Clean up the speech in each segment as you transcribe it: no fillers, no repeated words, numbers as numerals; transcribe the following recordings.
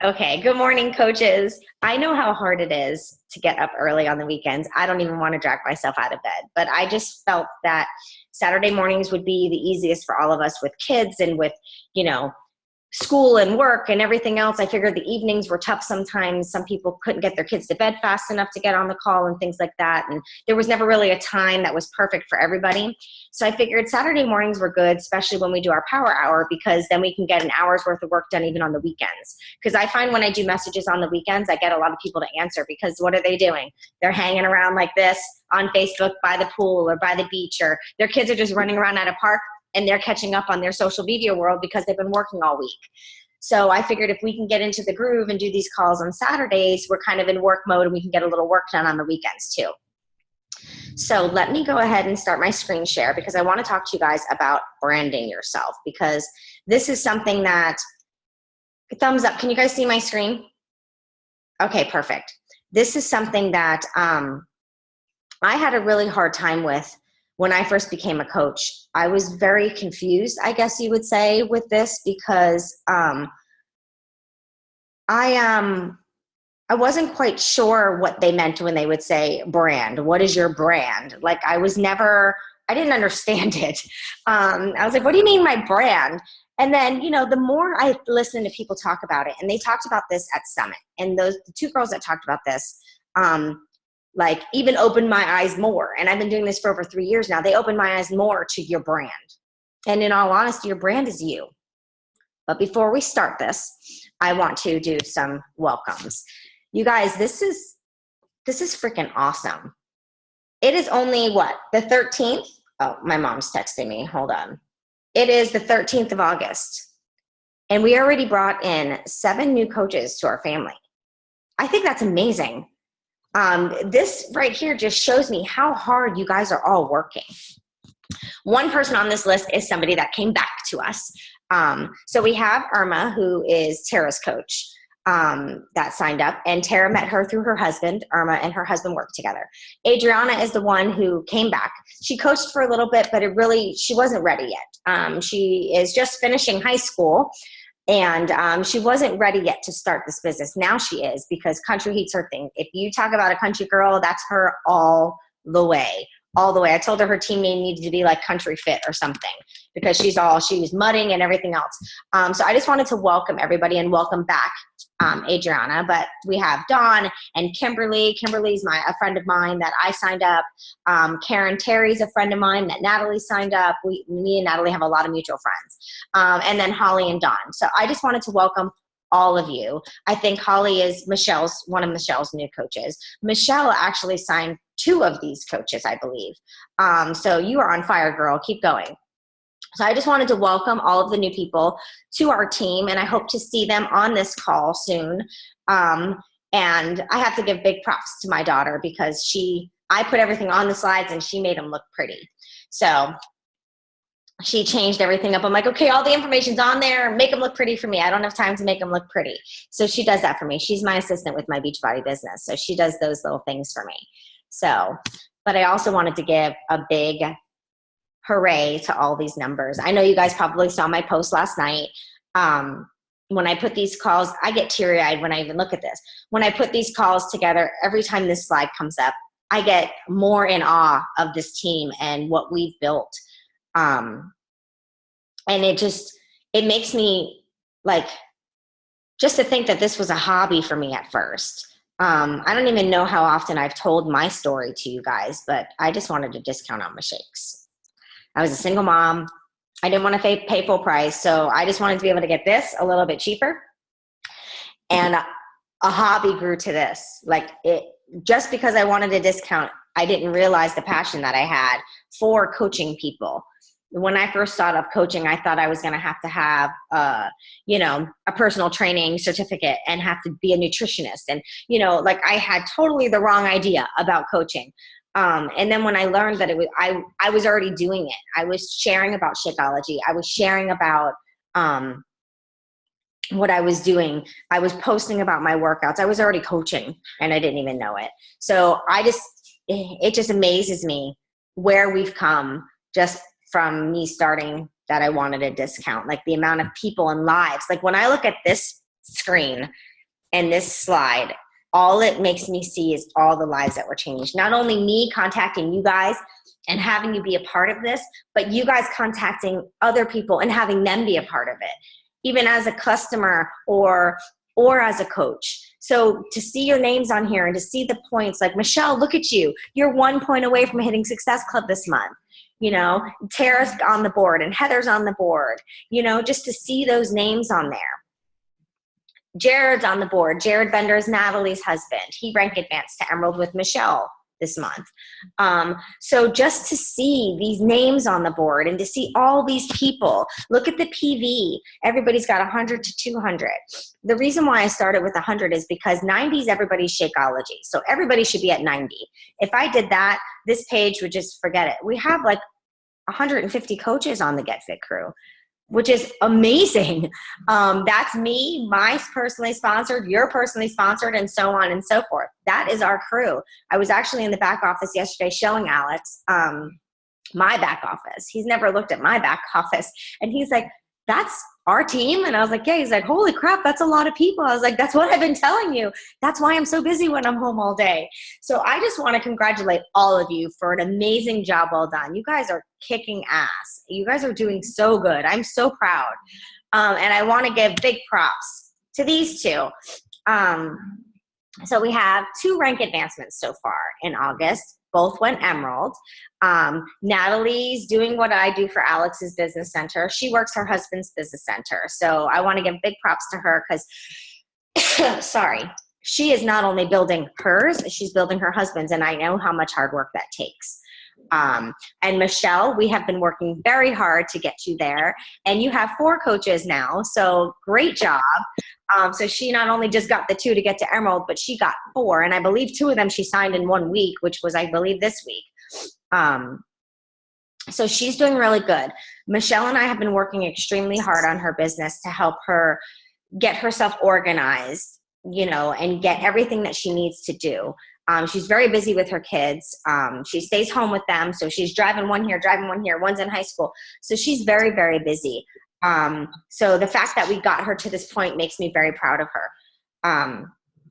Okay, good morning, coaches. I know how hard it is to get up early on the weekends. I don't even want to drag myself out of bed, but I just felt that Saturday mornings would be the easiest for all of us with kids and with, you know, school and work and everything else. I figured the evenings were tough sometimes. Some people couldn't get their kids to bed fast enough to get on the call and things like that. And there was never really a time that was perfect for everybody. So I figured Saturday mornings were good, especially when we do our power hour, because then we can get an hour's worth of work done even on the weekends. Because I find when I do messages on the weekends, I get a lot of people to answer because what are they doing? They're hanging around like this on Facebook by the pool or by the beach, or their kids are just running around at a park and they're catching up on their social media world because they've been working all week. So I figured if we can get into the groove and do these calls on Saturdays, we're kind of in work mode and we can get a little work done on the weekends too. So let me go ahead and start my screen share because I want to talk to you guys about branding yourself, because this is something that, thumbs up, can you guys see my screen? Okay, perfect. This is something that I had a really hard time with when I first became a coach. I was very confused, I guess you would say, with this because I wasn't quite sure what they meant when they would say brand. What is your brand? Like I didn't understand it. I was like, what do you mean my brand? And then, you know, the more I listened to people talk about it, and they talked about this at Summit, and the two girls that talked about this, like even opened my eyes more. And I've been doing this for over 3 years now. They opened my eyes more to your brand. And in all honesty, your brand is you. But before we start this, I want to do some welcomes. You guys, this is freaking awesome. It is only what, the 13th? Oh, my mom's texting me. Hold on. It is the 13th of August. And we already brought in 7 new coaches to our family. I think that's amazing. This right here just shows me how hard you guys are all working. One person on this list is somebody that came back to us. So we have Irma, who is Tara's coach, that signed up, and Tara met her through her husband. Irma and her husband work together. Adriana is the one who came back. She coached for a little bit, but she wasn't ready yet. She is just finishing high school. And she wasn't ready yet to start this business. Now she is, because country heat's her thing. If you talk about a country girl, that's her all the way. All the way. I told her team name needed to be like Country Fit or something, because she was mudding and everything else. So I just wanted to welcome everybody and welcome back Adriana. But we have Dawn and Kimberly. Kimberly's a friend of mine that I signed up. Karen Terry's a friend of mine that Natalie signed up. Me and Natalie have a lot of mutual friends. And then Holly and Dawn. So I just wanted to welcome all of you. I think Holly is one of Michelle's new coaches. Michelle actually signed 2 of these coaches, I believe. So you are on fire, girl. Keep going. So I just wanted to welcome all of the new people to our team, and I hope to see them on this call soon. And I have to give big props to my daughter, because I put everything on the slides and she made them look pretty. So she changed everything up. I'm like, okay, all the information's on there. Make them look pretty for me. I don't have time to make them look pretty. So she does that for me. She's my assistant with my Beachbody business. So she does those little things for me. So, but I also wanted to give a big hooray to all these numbers. I know you guys probably saw my post last night. When I put these calls, I get teary-eyed when I even look at this. When I put these calls together, every time this slide comes up, I get more in awe of this team and what we've built. And it makes me like, just to think that this was a hobby for me at first. I don't even know how often I've told my story to you guys, but I just wanted a discount on my shakes. I was a single mom. I didn't want to pay full price. So I just wanted to be able to get this a little bit cheaper. And a hobby grew to this. Just because I wanted a discount, I didn't realize the passion that I had for coaching people. When I first thought of coaching, I thought I was going to have a personal training certificate and have to be a nutritionist. And, I had totally the wrong idea about coaching. And then when I learned that I was already doing it. I was sharing about Shakeology. I was sharing about what I was doing. I was posting about my workouts. I was already coaching and I didn't even know it. So it just amazes me where we've come just from me starting that I wanted a discount, like the amount of people and lives. Like when I look at this screen and this slide, all it makes me see is all the lives that were changed. Not only me contacting you guys and having you be a part of this, but you guys contacting other people and having them be a part of it, even as a customer or as a coach. So to see your names on here and to see the points, like, Michelle, look at you. You're 1 point away from hitting Success Club this month. You know, Tara's on the board and Heather's on the board, you know, just to see those names on there. Jared's on the board. Jared Bender is Natalie's husband. He ranked advanced to Emerald with Michelle this month. So just to see these names on the board and to see all these people, look at the PV. Everybody's got 100 to 200. The reason why I started with 100 is because 90 is everybody's Shakeology. So everybody should be at 90. If I did that, this page would just forget it. We have like 150 coaches on the GetFitCrew, which is amazing. That's me, my personally sponsored, you're personally sponsored, and so on and so forth. That is our crew. I was actually in the back office yesterday showing Alex my back office. He's never looked at my back office. And he's like, that's our team? And I was like, yeah. He's like, holy crap, that's a lot of people. I was like, that's what I've been telling you. That's why I'm so busy when I'm home all day. So I just want to congratulate all of you for an amazing job well done. You guys are kicking ass. You guys are doing so good. I'm so proud. And I want to give big props to these two. So we have 2 rank advancements so far in August. Both went Emerald. Natalie's doing what I do for Alex's business center. She works her husband's business center. So I want to give big props to her because, sorry, she is not only building hers, she's building her husband's, and I know how much hard work that takes. And Michelle, we have been working very hard to get you there, and you have 4 coaches now. So great job. So she not only just got the 2 to get to Emerald, but she got 4. And I believe 2 of them she signed in 1 week, which was, I believe, this week. So she's doing really good. Michelle and I have been working extremely hard on her business to help her get herself organized, you know, and get everything that she needs to do. She's very busy with her kids. She stays home with them. So she's driving one here, one's in high school. So she's very, very busy. So the fact that we got her to this point makes me very proud of her.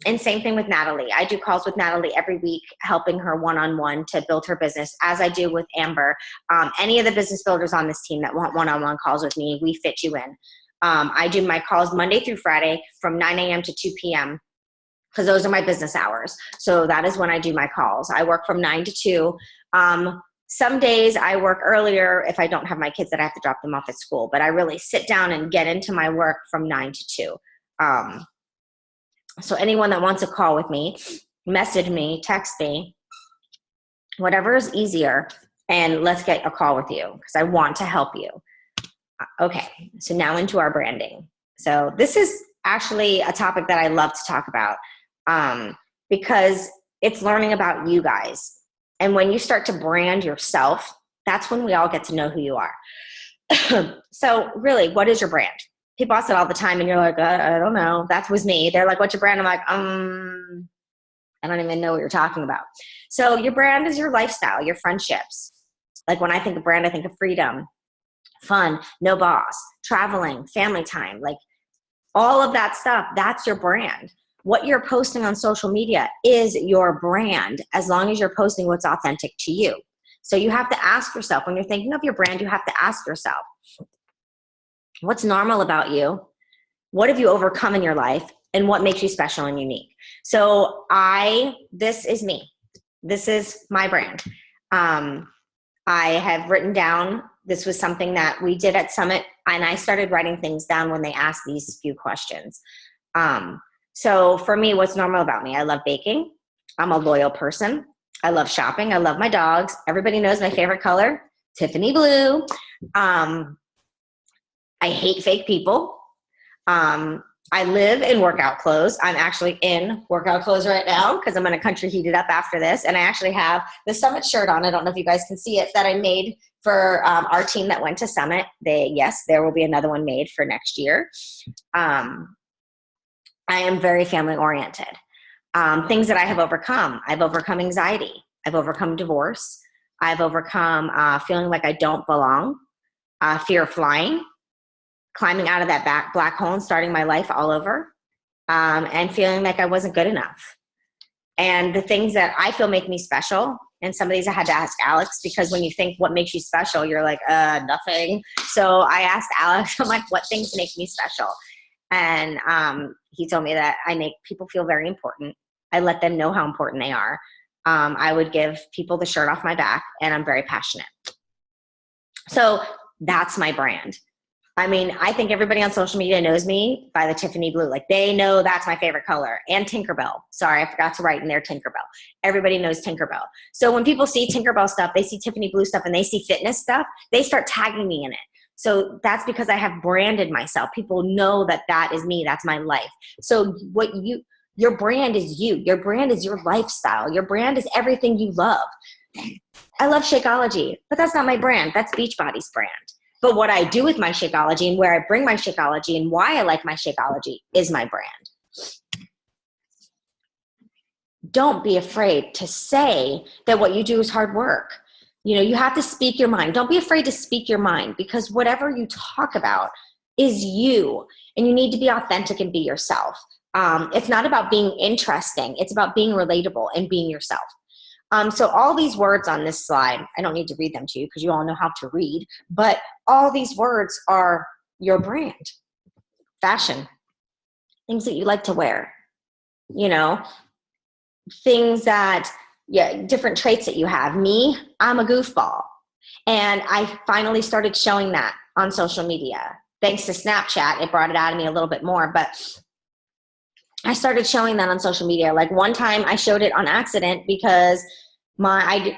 And same thing with Natalie. I do calls with Natalie every week, helping her one-on-one to build her business, as I do with Amber. Any of the business builders on this team that want one-on-one calls with me, we fit you in. I do my calls Monday through Friday from 9 a.m. to 2 p.m. because those are my business hours. So that is when I do my calls. I work from 9 to 2. Some days I work earlier if I don't have my kids that I have to drop them off at school, but I really sit down and get into my work from 9 to 2. So anyone that wants a call with me, message me, text me, whatever is easier, and let's get a call with you because I want to help you. Okay, so now into our branding. So this is actually a topic that I love to talk about because it's learning about you guys. And when you start to brand yourself, that's when we all get to know who you are. So really, what is your brand? People ask it all the time and you're like, I don't know. That was me. They're like, what's your brand? I'm like, I don't even know what you're talking about. So your brand is your lifestyle, your friendships. Like when I think of brand, I think of freedom, fun, no boss, traveling, family time, like all of that stuff. That's your brand. What you're posting on social media is your brand, as long as you're posting what's authentic to you. So you have to ask yourself, when you're thinking of your brand, you have to ask yourself, what's normal about you? What have you overcome in your life? And what makes you special and unique? So this is me. This is my brand. I have written down, this was something that we did at Summit, and I started writing things down when they asked these few questions. So for me, what's normal about me? I love baking. I'm a loyal person. I love shopping. I love my dogs. Everybody knows my favorite color, Tiffany blue. I hate fake people. I live in workout clothes. I'm actually in workout clothes right now because I'm going to country heat it up after this. And I actually have the Summit shirt on. I don't know if you guys can see it, that I made for our team that went to Summit. Yes, there will be another one made for next year. I am very family oriented. Things that I have overcome. I've overcome anxiety. I've overcome divorce. I've overcome feeling like I don't belong, fear of flying, climbing out of that black hole and starting my life all over. and feeling like I wasn't good enough. And the things that I feel make me special, and some of these I had to ask Alex, because when you think what makes you special, you're like, nothing. So I asked Alex, I'm like, what things make me special? And he told me that I make people feel very important. I let them know how important they are. I would give people the shirt off my back, and I'm very passionate. So that's my brand. I mean, I think everybody on social media knows me by the Tiffany blue. Like, they know that's my favorite color. And Tinkerbell. Sorry, I forgot to write in there Tinkerbell. Everybody knows Tinkerbell. So when people see Tinkerbell stuff, they see Tiffany blue stuff, and they see fitness stuff, they start tagging me in it. So that's because I have branded myself. People know that that is me. That's my life. So your brand is you. Your brand is your lifestyle. Your brand is everything you love. I love Shakeology, but that's not my brand. That's Beachbody's brand. But what I do with my Shakeology and where I bring my Shakeology and why I like my Shakeology is my brand. Don't be afraid to say that what you do is hard work. You know, you have to speak your mind. Don't be afraid to speak your mind, because whatever you talk about is you, and you need to be authentic and be yourself. It's not about being interesting. It's about being relatable and being yourself. So all these words on this slide, I don't need to read them to you because you all know how to read, but all these words are your brand. Fashion, things that you like to wear, you know, things that, different traits that you have. Me, I'm a goofball. And I finally started showing that on social media. Thanks to Snapchat, it brought it out of me a little bit more, but I started showing that on social media. Like, one time I showed it on accident because I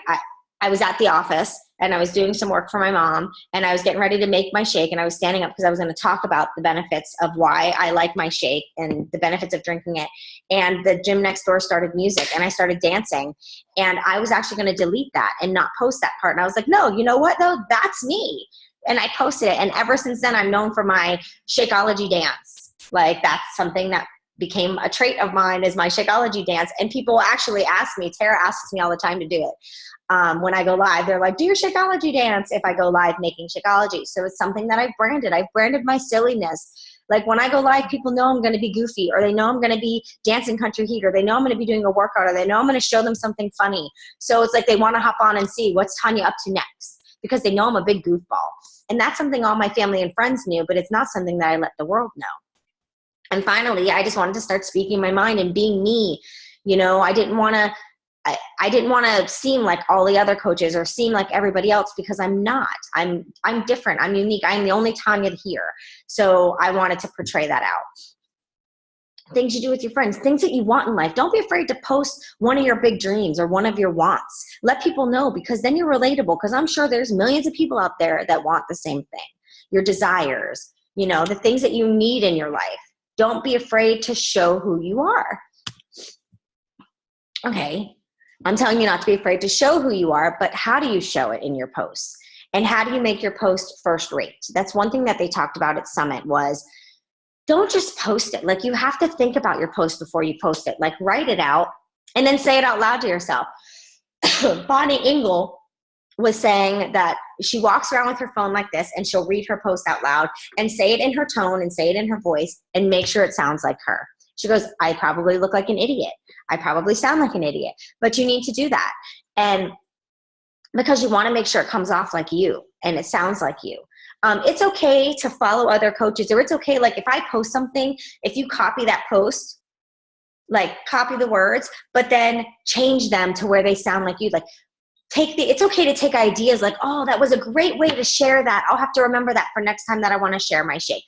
was at the office and I was doing some work for my mom, and I was getting ready to make my shake, and I was standing up because I was going to talk about the benefits of why I like my shake and the benefits of drinking it. And the gym next door started music, and I started dancing, and I was actually going to delete that and not post that part. And I was like, no, you know what though? That's me. And I posted it. And ever since then, I'm known for my Shakeology dance. Like, that's something that became a trait of mine, is my Shakeology dance. And people actually ask me, Tara asks me all the time to do it. When I go live, they're like, do your Shakeology dance if I go live making Shakeology. So it's something that I've branded. I've branded my silliness. Like, when I go live, people know I'm going to be goofy, or they know I'm going to be dancing country heat, or they know I'm going to be doing a workout, or they know I'm going to show them something funny. So it's like they want to hop on and see what's Tanya up to next, because they know I'm a big goofball. And that's something all my family and friends knew, but it's not something that I let the world know. And finally, I just wanted to start speaking my mind and being me. You know, I didn't want to seem like all the other coaches or seem like everybody else, because I'm not. I'm different. I'm unique. I'm the only Tanya here. So I wanted to portray that out. Things you do with your friends, things that you want in life. Don't be afraid to post one of your big dreams or one of your wants. Let people know, because then you're relatable, because I'm sure there's millions of people out there that want the same thing. Your desires, you know, the things that you need in your life. Don't be afraid to show who you are. Okay, I'm telling you not to be afraid to show who you are, but how do you show it in your posts? And how do you make your post first rate? That's one thing that they talked about at Summit, was don't just post it. Like, you have to think about your post before you post it. Like, write it out and then say it out loud to yourself. Bonnie Engel was saying that she walks around with her phone like this, and she'll read her post out loud and say it in her tone and say it in her voice and make sure it sounds like her. She goes, I probably look like an idiot. I probably sound like an idiot, but you need to do that. And because you want to make sure it comes off like you and it sounds like you. It's okay to follow other coaches, or it's okay. Like, if I post something, if you copy that post, like, copy the words, but then change them to where they sound like you. Like, it's okay to take ideas like, oh, that was a great way to share that. I'll have to remember that for next time that I want to share my shake.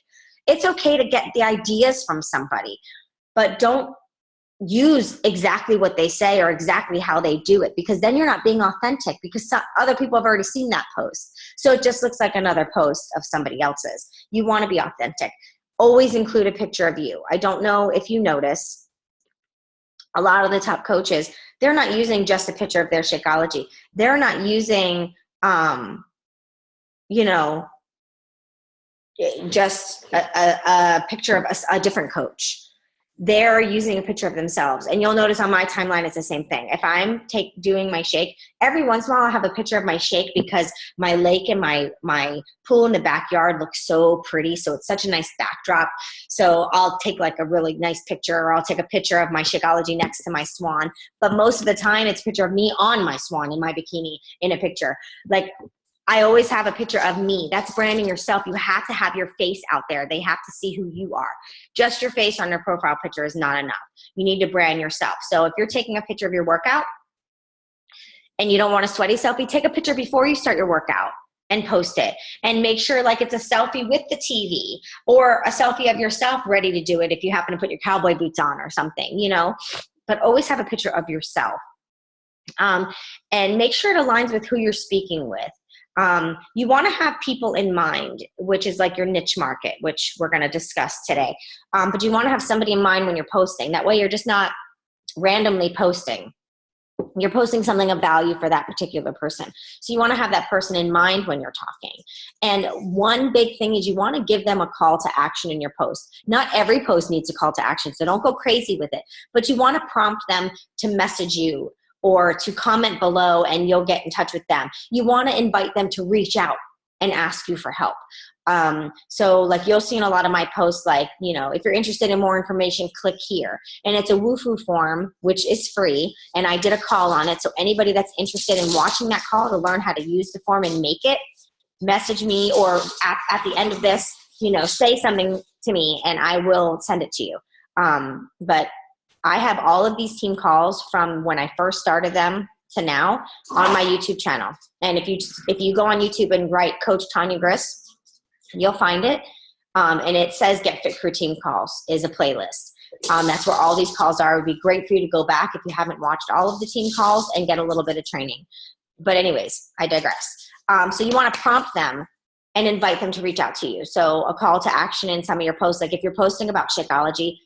It's okay to get the ideas from somebody, but don't use exactly what they say or exactly how they do it, because then you're not being authentic, because other people have already seen that post. So it just looks like another post of somebody else's. You want to be authentic. Always include a picture of you. I don't know if you notice, a lot of the top coaches, they're not using just a picture of their Shakeology. They're not using, just a picture of a different coach. they're using a picture of themselves. And you'll notice on my timeline, it's the same thing. If I'm doing my shake, every once in a while I have a picture of my shake because my lake and my pool in the backyard looks so pretty. So it's such a nice backdrop. So I'll take like a really nice picture, or I'll take a picture of my Shakeology next to my swan. But most of the time it's a picture of me on my swan in my bikini in a picture. Like, I always have a picture of me. That's branding yourself. You have to have your face out there. They have to see who you are. Just your face on your profile picture is not enough. You need to brand yourself. So if you're taking a picture of your workout and you don't want a sweaty selfie, take a picture before you start your workout and post it. And make sure like it's a selfie with the TV, or a selfie of yourself ready to do it if you happen to put your cowboy boots on or something, you know. But always have a picture of yourself. And make sure it aligns with who you're speaking with. You want to have people in mind, which is like your niche market, which we're going to discuss today. But you want to have somebody in mind when you're posting. That way you're just not randomly posting. You're posting something of value for that particular person. So you want to have that person in mind when you're talking. And one big thing is you want to give them a call to action in your post. Not every post needs a call to action, so don't go crazy with it. But you want to prompt them to message you, or to comment below, and you'll get in touch with them. You want to invite them to reach out and ask you for help. So like you'll see in a lot of my posts, like, you know, if you're interested in more information, click here. And it's a Woohoo form, which is free. And I did a call on it. So anybody that's interested in watching that call to learn how to use the form and make it, message me, or at the end of this, you know, say something to me and I will send it to you. But I have all of these team calls from when I first started them to now on my YouTube channel. And if you go on YouTube and write Coach Tanya Griss, you'll find it. And it says GetFitCrew Team Calls is a playlist. That's where all these calls are. It would be great for you to go back if you haven't watched all of the team calls and get a little bit of training. But anyways, I digress. So you want to prompt them and invite them to reach out to you. So a call to action in some of your posts, like if you're posting about Shakeology,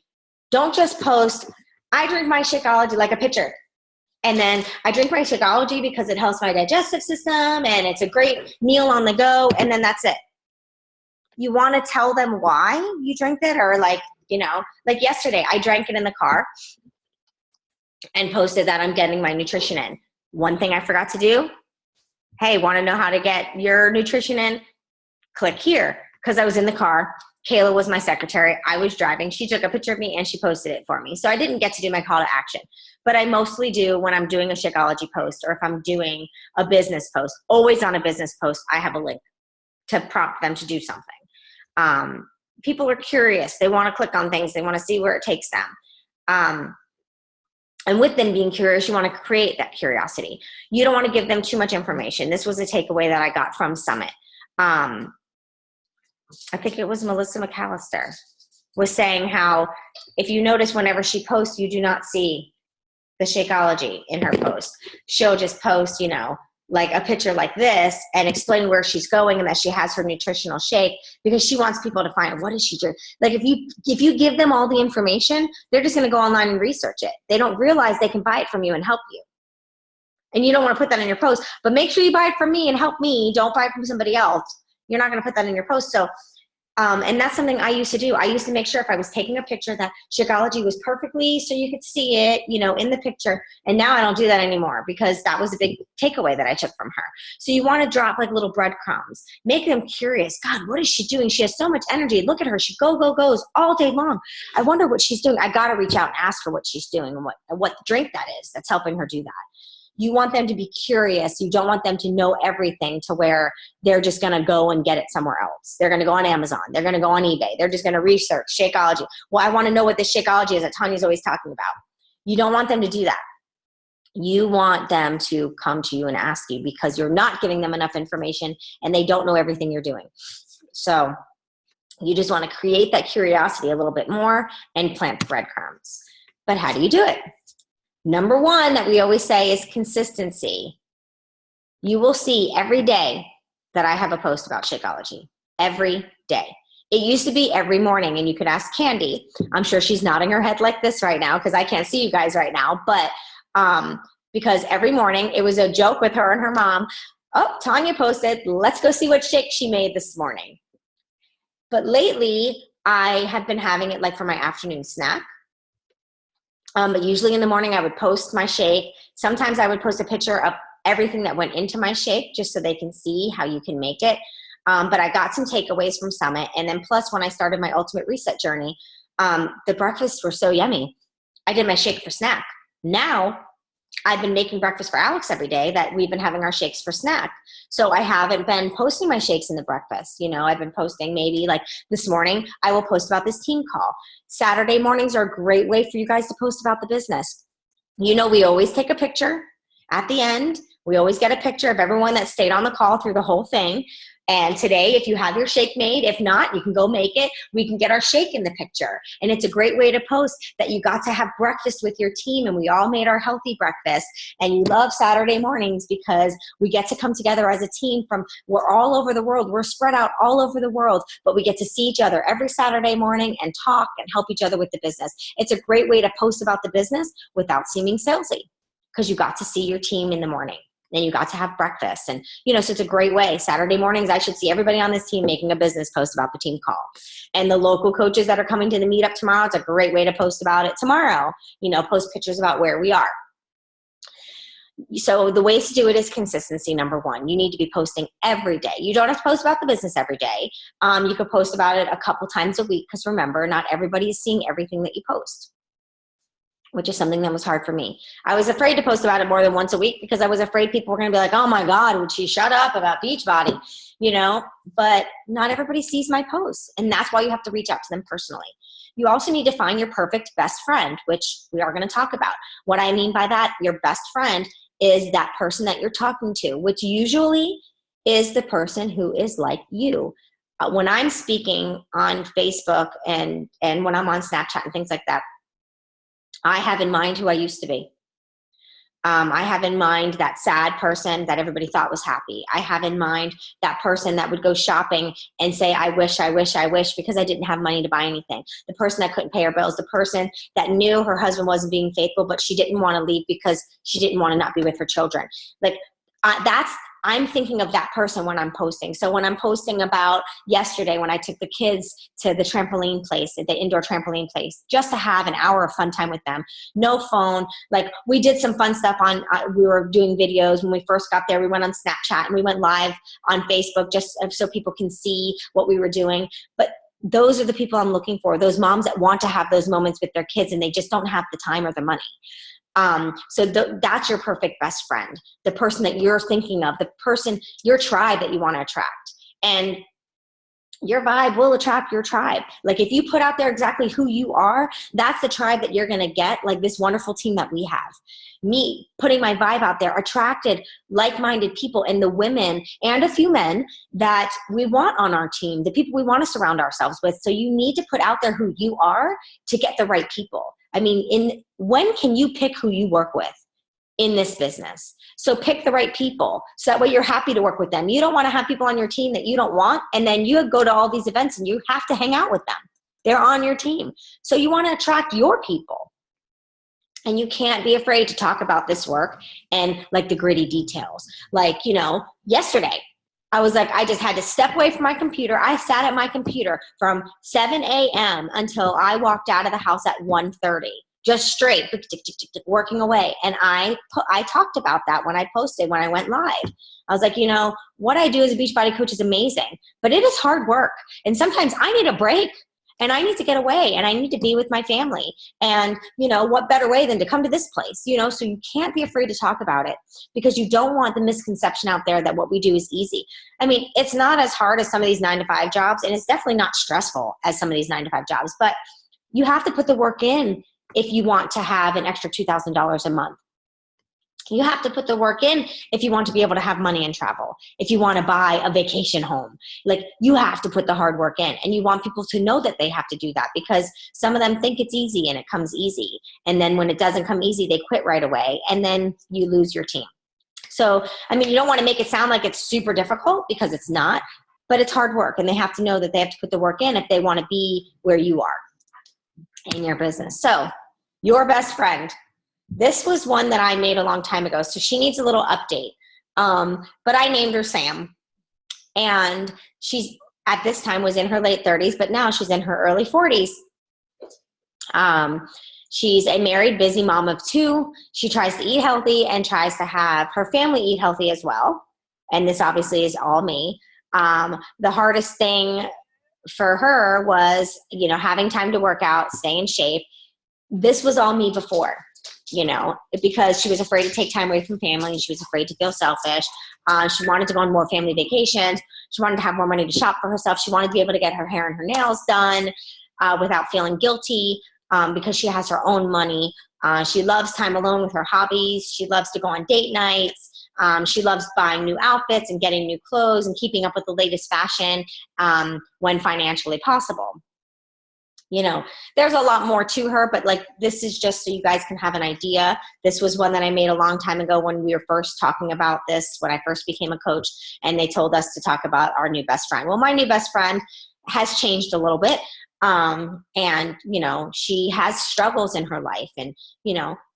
don't just post, I drink my Shakeology, like a picture. And then I drink my Shakeology because it helps my digestive system and it's a great meal on the go. And then that's it. You want to tell them why you drink it, or like, you know, like yesterday I drank it in the car and posted that I'm getting my nutrition in. One thing I forgot to do, hey, want to know how to get your nutrition in? Click here, because I was in the car. Kayla was my secretary. I was driving. She took a picture of me and she posted it for me. So I didn't get to do my call to action, but I mostly do when I'm doing a Shakeology post, or if I'm doing a business post. Always on a business post, I have a link to prompt them to do something. People are curious. They want to click on things. They want to see where it takes them. And with them being curious, you want to create that curiosity. You don't want to give them too much information. This was a takeaway that I got from Summit. I think it was Melissa McAllister was saying how if you notice whenever she posts, you do not see the Shakeology in her post. She'll just post, you know, like a picture like this and explain where she's going and that she has her nutritional shake, because she wants people to find, what is she doing? Like if you give them all the information, they're just going to go online and research it. They don't realize they can buy it from you and help you. And you don't want to put that in your post, but make sure you buy it from me and help me. Don't buy it from somebody else. You're not going to put that in your post. So, and that's something I used to do. I used to make sure if I was taking a picture that Shakeology was perfectly so you could see it, you know, in the picture. And now I don't do that anymore, because that was a big takeaway that I took from her. So you want to drop like little breadcrumbs, make them curious. God, what is she doing? She has so much energy. Look at her. She goes all day long. I wonder what she's doing. I got to reach out and ask her what she's doing and what drink that is that's helping her do that. You want them to be curious. You don't want them to know everything to where they're just going to go and get it somewhere else. They're going to go on Amazon. They're going to go on eBay. They're just going to research Shakeology. Well, I want to know what this Shakeology is that Tanya's always talking about. You don't want them to do that. You want them to come to you and ask you, because you're not giving them enough information and they don't know everything you're doing. So you just want to create that curiosity a little bit more and plant the breadcrumbs. But how do you do it? Number one that we always say is consistency. You will see every day that I have a post about Shakeology. Every day. It used to be every morning, and you could ask Candy. I'm sure she's nodding her head like this right now because I can't see you guys right now. But because every morning it was a joke with her and her mom. Oh, Tanya posted, let's go see what shake she made this morning. But lately, I have been having it like for my afternoon snack. But usually in the morning I would post my shake. Sometimes I would post a picture of everything that went into my shake just so they can see how you can make it. But I got some takeaways from Summit. And then plus when I started my Ultimate Reset journey, the breakfasts were so yummy. I did my shake for snack. Now I've been making breakfast for Alex every day that we've been having our shakes for snack. So I haven't been posting my shakes in the breakfast. You know, I've been posting maybe like this morning, I will post about this team call. Saturday mornings are a great way for you guys to post about the business. You know, we always take a picture at the end. We always get a picture of everyone that stayed on the call through the whole thing. And today, if you have your shake made, if not, you can go make it. We can get our shake in the picture. And it's a great way to post that you got to have breakfast with your team and we all made our healthy breakfast. And you love Saturday mornings because we get to come together as a team we're all over the world. We're spread out all over the world, but we get to see each other every Saturday morning and talk and help each other with the business. It's a great way to post about the business without seeming salesy because you got to see your team in the morning. And you got to have breakfast. And, you know, so it's a great way. Saturday mornings, I should see everybody on this team making a business post about the team call. And the local coaches that are coming to the meetup tomorrow, it's a great way to post about it tomorrow. You know, post pictures about where we are. So the ways to do it is consistency, number one. You need to be posting every day. You don't have to post about the business every day. You could post about it a couple times a week because remember, not everybody is seeing everything that you post, which is something that was hard for me. I was afraid to post about it more than once a week because I was afraid people were going to be like, oh my God, would she shut up about Beachbody? You know, but not everybody sees my posts. And that's why you have to reach out to them personally. You also need to find your perfect best friend, which we are going to talk about. What I mean by that, your best friend is that person that you're talking to, which usually is the person who is like you. When I'm speaking on Facebook and when I'm on Snapchat and things like that, I have in mind who I used to be. I have in mind that sad person that everybody thought was happy. I have in mind that person that would go shopping and say, I wish, because I didn't have money to buy anything. The person that couldn't pay her bills, the person that knew her husband wasn't being faithful, but she didn't want to leave because she didn't want to not be with her children. Like I'm thinking of that person when I'm posting. So when I'm posting about yesterday when I took the kids to the trampoline place, the indoor trampoline place, just to have an hour of fun time with them, no phone. Like we did some fun stuff we were doing videos when we first got there. We went on Snapchat and we went live on Facebook just so people can see what we were doing. But those are the people I'm looking for, those moms that want to have those moments with their kids and they just don't have the time or the money. So that's your perfect best friend, the person that you're thinking of, the person, your tribe that you want to attract. And your vibe will attract your tribe. Like if you put out there exactly who you are, that's the tribe that you're going to get, like this wonderful team that we have. Me putting my vibe out there attracted like-minded people and the women and a few men that we want on our team, the people we want to surround ourselves with. So you need to put out there who you are to get the right people. I mean, when can you pick who you work with in this business? So pick the right people. So that way you're happy to work with them. You don't want to have people on your team that you don't want. And then you go to all these events and you have to hang out with them. They're on your team. So you want to attract your people. And you can't be afraid to talk about this work and like the gritty details. Like, you know, yesterday, I was like, I just had to step away from my computer. I sat at my computer from 7 a.m. until I walked out of the house at 1:30, just straight working away. And I talked about that when I posted, when I went live. I was like, you know, what I do as a Beachbody coach is amazing, but it is hard work. And sometimes I need a break. And I need to get away and I need to be with my family. And, you know, what better way than to come to this place, you know, so you can't be afraid to talk about it because you don't want the misconception out there that what we do is easy. I mean, it's not as hard as some of these 9-to-5 jobs and it's definitely not stressful as some of these 9-to-5 jobs, but you have to put the work in if you want to have an extra $2,000 a month. You have to put the work in if you want to be able to have money and travel. If you want to buy a vacation home, like you have to put the hard work in and you want people to know that they have to do that because some of them think it's easy and it comes easy. And then when it doesn't come easy, they quit right away and then you lose your team. So, I mean, you don't want to make it sound like it's super difficult because it's not, but it's hard work and they have to know that they have to put the work in if they want to be where you are in your business. So your best friend. This was one that I made a long time ago, so she needs a little update. But I named her Sam, and she's at this time was in her late 30s, but now she's in her early 40s. She's a married, busy mom of 2. She tries to eat healthy and tries to have her family eat healthy as well. And this obviously is all me. The hardest thing for her was, having time to work out, stay in shape. This was all me before, because she was afraid to take time away from family. She was afraid to feel selfish. She wanted to go on more family vacations. She wanted to have more money to shop for herself. She wanted to be able to get her hair and her nails done without feeling guilty because she has her own money. She loves time alone with her hobbies. She loves to go on date nights. She loves buying new outfits and getting new clothes and keeping up with the latest fashion when financially possible. There's a lot more to her, but this is just so you guys can have an idea. This was one that I made a long time ago when we were first talking about this, when I first became a coach, and they told us to talk about our new best friend. Well, my new best friend has changed a little bit. And she has struggles in her life. And,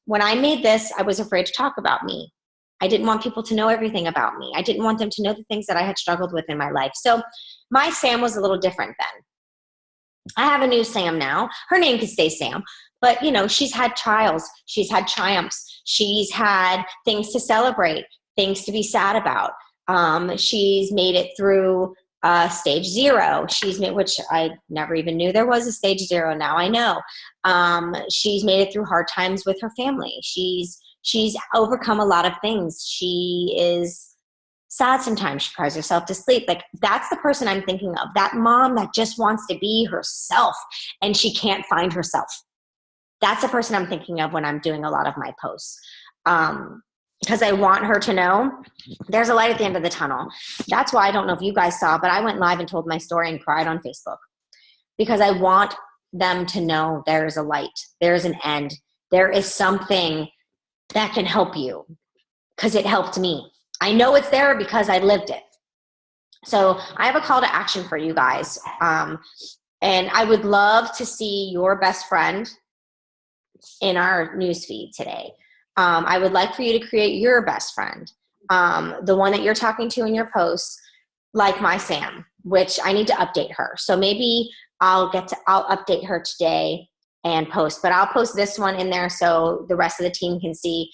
when I made this, I was afraid to talk about me. I didn't want people to know everything about me. I didn't want them to know the things that I had struggled with in my life. So my Sam was a little different then. I have a new Sam now. Her name could stay Sam, but she's had trials. She's had triumphs. She's had things to celebrate, things to be sad about. She's made it through stage 0. Which I never even knew there was a stage 0. Now I know. She's made it through hard times with her family. She's overcome a lot of things. She is sad sometimes. She cries herself to sleep. That's the person I'm thinking of. That mom that just wants to be herself and she can't find herself. That's the person I'm thinking of when I'm doing a lot of my posts. Because I want her to know there's a light at the end of the tunnel. That's why I don't know if you guys saw, but I went live and told my story and cried on Facebook. Because I want them to know there's a light. There's an end. There is something that can help you. Because it helped me. I know it's there because I lived it. So I have a call to action for you guys. And I would love to see your best friend in our newsfeed today. I would like for you to create your best friend, the one that you're talking to in your posts, like my Sam, which I need to update her. So maybe I'll update her today and post, but I'll post this one in there so the rest of the team can see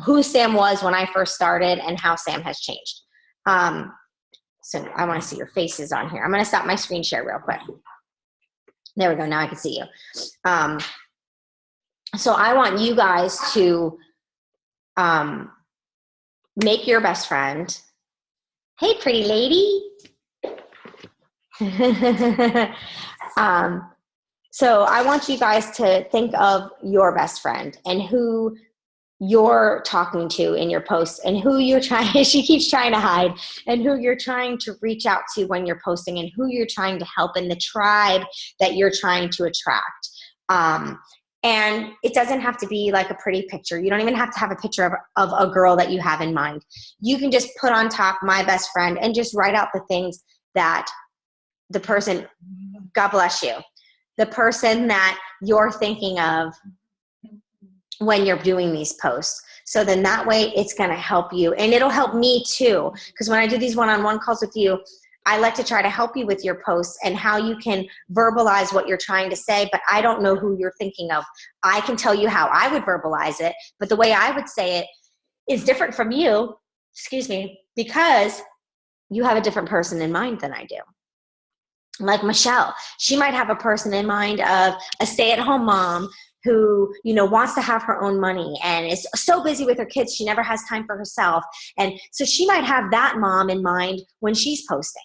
who Sam was when I first started and how Sam has changed. So I want to see your faces on here. I'm going to stop my screen share real quick. There we go. Now I can see you. So I want you guys to make your best friend. Hey, pretty lady. So I want you guys to think of your best friend and who you're talking to in your posts and who you're trying, she keeps trying to hide, and who you're trying to reach out to when you're posting and who you're trying to help in the tribe that you're trying to attract. And it doesn't have to be like a pretty picture. You don't even have to have a picture of a girl that you have in mind. You can just put on top my best friend and just write out the things that the person, God bless you, the person that you're thinking of when you're doing these posts. So then that way it's going to help you, and it'll help me too. Because when I do these one-on-one calls with you, I like to try to help you with your posts and how you can verbalize what you're trying to say, but I don't know who you're thinking of. I can tell you how I would verbalize it, but the way I would say it is different from you, because you have a different person in mind than I do. Like Michelle, she might have a person in mind of a stay-at-home mom who, wants to have her own money and is so busy with her kids, she never has time for herself. And so she might have that mom in mind when she's posting.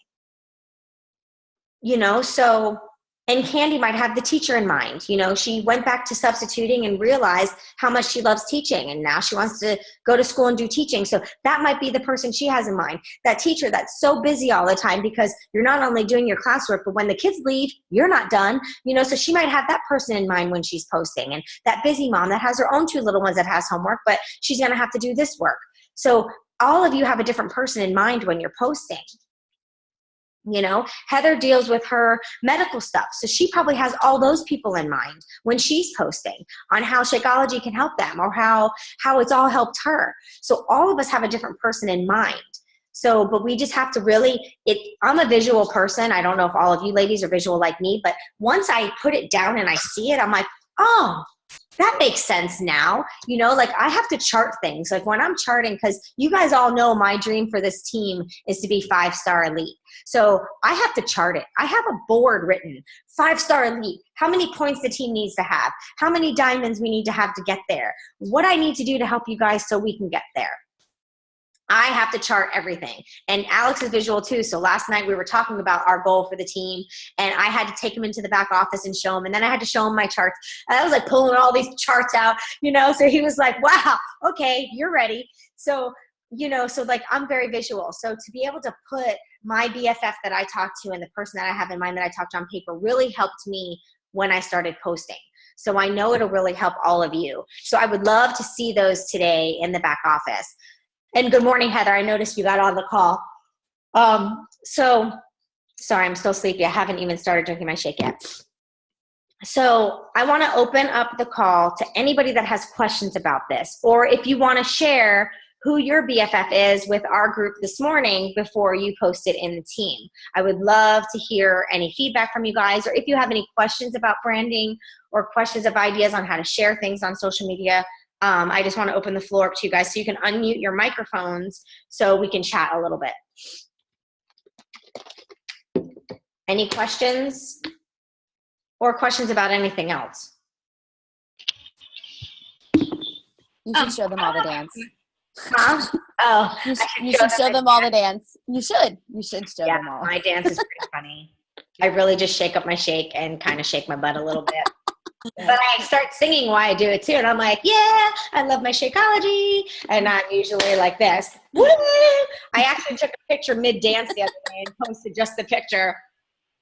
And Candy might have the teacher in mind. She went back to substituting and realized how much she loves teaching, and now she wants to go to school and do teaching. So that might be the person she has in mind. That teacher that's so busy all the time because you're not only doing your classwork, but when the kids leave, you're not done. So she might have that person in mind when she's posting. And that busy mom that has her own 2 little ones that has homework, but she's going to have to do this work. So all of you have a different person in mind when you're posting. Heather deals with her medical stuff. So she probably has all those people in mind when she's posting on how Shakeology can help them or how it's all helped her. So all of us have a different person in mind. So, but we just have to I'm a visual person. I don't know if all of you ladies are visual like me, but once I put it down and I see it, I'm like, oh, that makes sense now. You know, like I have to chart things. Like when I'm charting, because you guys all know my dream for this team is to be 5-star elite. So I have to chart it. I have a board written, 5-star elite, how many points the team needs to have, how many diamonds we need to have to get there, what I need to do to help you guys so we can get there. I have to chart everything. And Alex is visual too. So last night we were talking about our goal for the team, and I had to take him into the back office and show him. And then I had to show him my charts. And I was like pulling all these charts out, you know, so he was like, wow, okay, you're ready. So, you know, so like I'm very visual. So to be able to put my BFF that I talk to and the person that I have in mind that I talked to on paper really helped me when I started posting. So I know it'll really help all of you. So I would love to see those today in the back office. And good morning, Heather. I noticed you got on the call. So sorry, I'm still sleepy. I haven't even started drinking my shake yet. So I want to open up the call to anybody that has questions about this, or if you want to share who your BFF is with our group this morning before you post it in the team. I would love to hear any feedback from you guys, or if you have any questions about branding or questions of ideas on how to share things on social media. I just want to open the floor up to you guys so you can unmute your microphones so we can chat a little bit. Any questions or questions about anything else? You should show them all the dance. Huh? Oh, you should show them all the dance. You should show them all. My dance is pretty funny. I really just shake up my shake and kind of shake my butt a little bit. But I start singing while I do it too. And I'm like, yeah, I love my Shakeology. And I'm usually like this. Woo! I actually took a picture mid-dance the other day and posted just the picture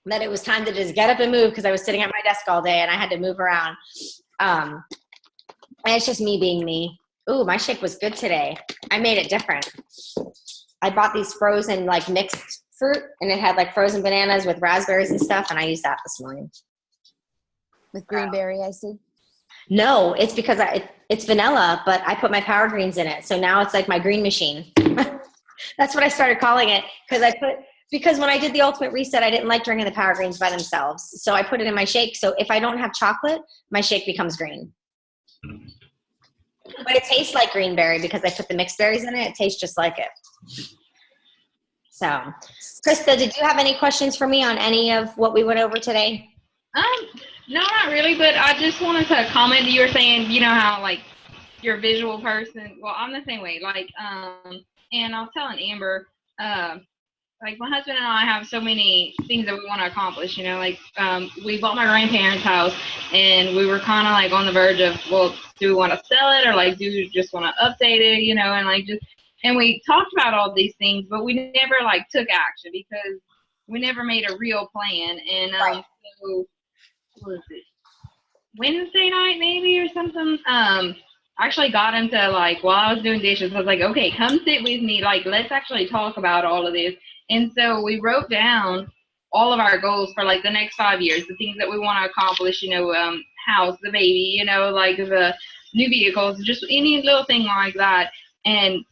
that it was time to just get up and move because I was sitting at my desk all day and I had to move around. And it's just me being me. Ooh, my shake was good today. I made it different. I bought these frozen like mixed fruit, and it had like frozen bananas with raspberries and stuff, and I used that this morning. With green berry, I see. No, it's because it's vanilla, but I put my power greens in it. So now it's like my green machine. That's what I started calling it because when I did the ultimate reset, I didn't like drinking the power greens by themselves. So I put it in my shake. So if I don't have chocolate, my shake becomes green. But it tastes like green berry because I put the mixed berries in it. It tastes just like it. So, Krista, did you have any questions for me on any of what we went over today? No, not really, but I just wanted to comment. You were saying, you know, how, like, you're a visual person. Well, I'm the same way. Like, and I was telling Amber, like, my husband and I have so many things that we want to accomplish, you know, like, we bought my grandparents' house, and we were kind of, like, on the verge of, well, do we want to sell it, or, like, do we just want to update it, you know, and, like, and we talked about all these things, but we never, like, took action because we never made a real plan, and, so, what was it, Wednesday night maybe or something, I actually got him to, like, while I was doing dishes, I was like, okay, come sit with me, like, let's actually talk about all of this. And so we wrote down all of our goals for, like, the next 5 years, the things that we want to accomplish, you know, house, the baby, you know, like the new vehicles, just any little thing like that. And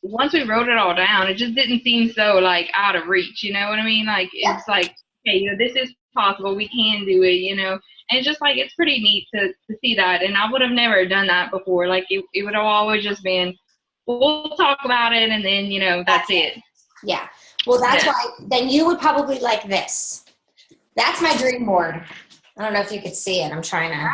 once we wrote it all down, it just didn't seem so, like, out of reach, you know what I mean? Like, it's like, okay, you know, this is possible, we can do it, you know. And it's just, like, it's pretty neat to see that. And I would have never done that before. Like, it would have always just been, we'll talk about it, and then, you know, that's it. Yeah. Well, that's why then you would probably like this. That's my dream board. I don't know if you could see it. I'm trying to.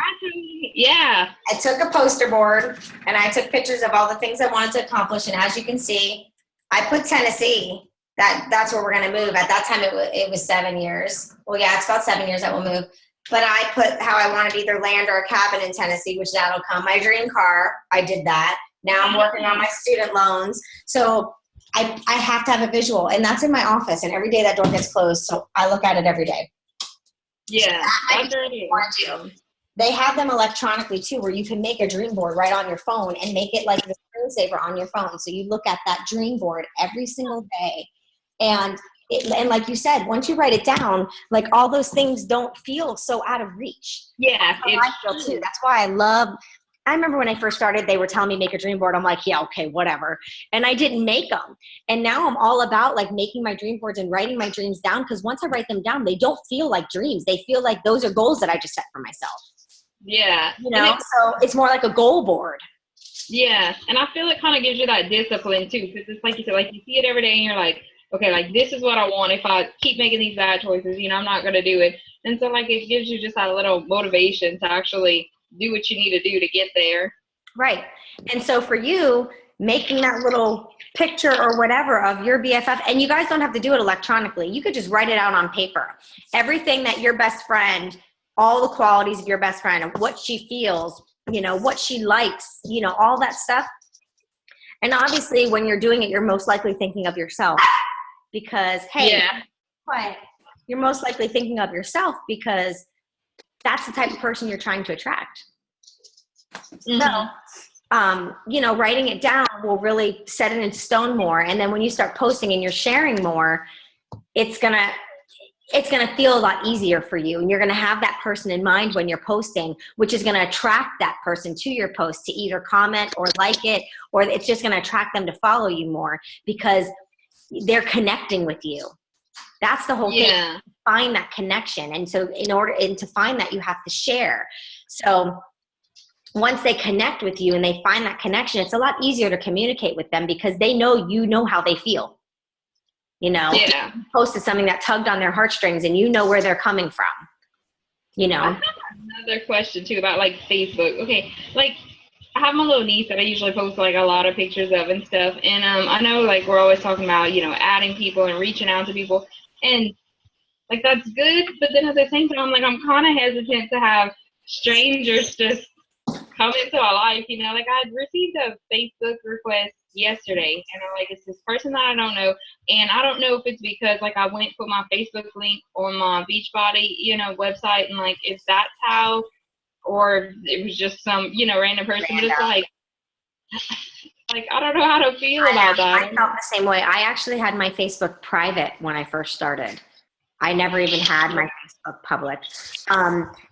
Yeah. I took a poster board and I took pictures of all the things I wanted to accomplish. And as you can see, I put Tennessee. That's where we're going to move. At that time, it was 7 years. Well, yeah, it's about 7 years that we'll move. But I put how I wanted either land or a cabin in Tennessee, which that'll come. My dream car, I did that. Now I'm working on my student loans. So I have to have a visual, and that's in my office, and every day that door gets closed, so I look at it every day. Yeah, so they have them electronically too, where you can make a dream board right on your phone and make it like the screensaver on your phone. So you look at that dream board every single day, and like you said, once you write it down, like all those things don't feel so out of reach. Yeah, I feel too. That's why I remember when I first started, they were telling me make a dream board. I'm like, yeah, okay, whatever. And I didn't make them. And now I'm all about like making my dream boards and writing my dreams down. Because once I write them down, they don't feel like dreams. They feel like those are goals that I just set for myself. Yeah. You know, so it's more like a goal board. Yeah, and I feel it kind of gives you that discipline too, because it's like you said, like you see it every day, and you're like, okay, like this is what I want. If I keep making these bad choices, you know, I'm not gonna do it. And so like it gives you just that little motivation to actually do what you need to do to get there. Right. And so for you, making that little picture or whatever of your BFF, and you guys don't have to do it electronically. You could just write it out on paper. Everything that your best friend, all the qualities of your best friend, of what she feels, you know, what she likes, you know, all that stuff. And obviously when you're doing it, you're most likely thinking of yourself because, hey, quiet. You're most likely thinking of yourself because that's the type of person you're trying to attract. Mm-hmm. So, you know, writing it down will really set it into stone more. And then when you start posting and you're sharing more, it's gonna feel a lot easier for you. And you're gonna have that person in mind when you're posting, which is gonna attract that person to your post to either comment or like it, or it's just gonna attract them to follow you more because they're connecting with you. That's the whole thing. Find that connection. And so to find that, you have to share. So once they connect with you and they find that connection, it's a lot easier to communicate with them because they know you know how they feel. You know, you posted something that tugged on their heartstrings and you know where they're coming from. You know, I have another question too about like Facebook. Okay, like I have my little niece that I usually post like a lot of pictures of and stuff. And I know like we're always talking about, you know, adding people and reaching out to people. And like that's good, but then at the same time, like I'm kind of hesitant to have strangers just come into my life, you know, like I received a Facebook request yesterday and I'm like, it's this person that I don't know. And I don't know if it's because like I went and put my Facebook link on my Beachbody, you know, website and like if that's how, or it was just some, you know, random person, but it's like I don't know how to feel about that. I felt the same way. I actually had my Facebook private when I first started. I never even had my Facebook public.